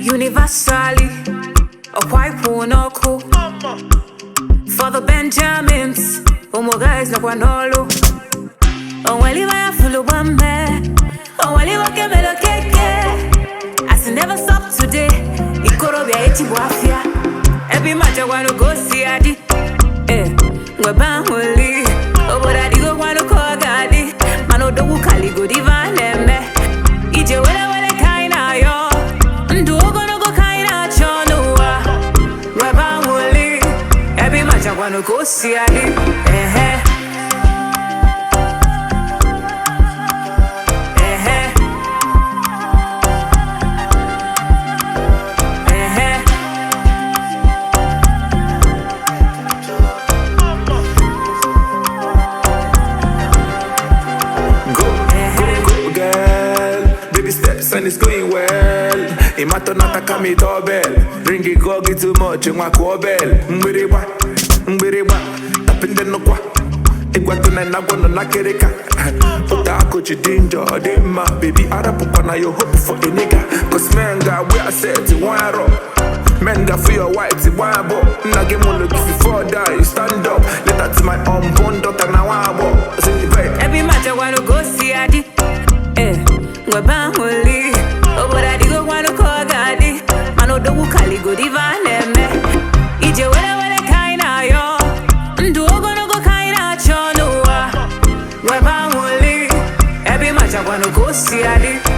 Universally, a white no cool. For the Benjamins, guys no guanolo. Oh, well, you are full of one man. Oh, well, you are camelo cake. I never stop today. It could be a chihuahua. Every match I want to go see Adi. We're bound to leave. Oh, but I go want to call Gadi. Mano do Kali go divan. Ije wele kaina yo. Ndu gonna go kaina chonua. We're bound to leave. Every match I want to go see Adi. And it's going well. Imatonata kami doorbell. Ring it go get too much in my bell. Mbiriba, tapping the no qua. Iguatuna na gonna nakereka. Pota coach danger, ma baby Arapukana you hope for a nigga. Cause men got where I said to one rock. Men got for your white one bo. Nagim will look if you fall down, you stand up. Let that to my unborn daughter now I walk. Every match I wanna go see Adi. We're bound to leave. Oh, but I go want to call Gadi. Mano do Kali go divan. Ije wele kaina yo. Ndu gonna go kaina chonua. We're bound to leave. Every match I wanna go see Adi.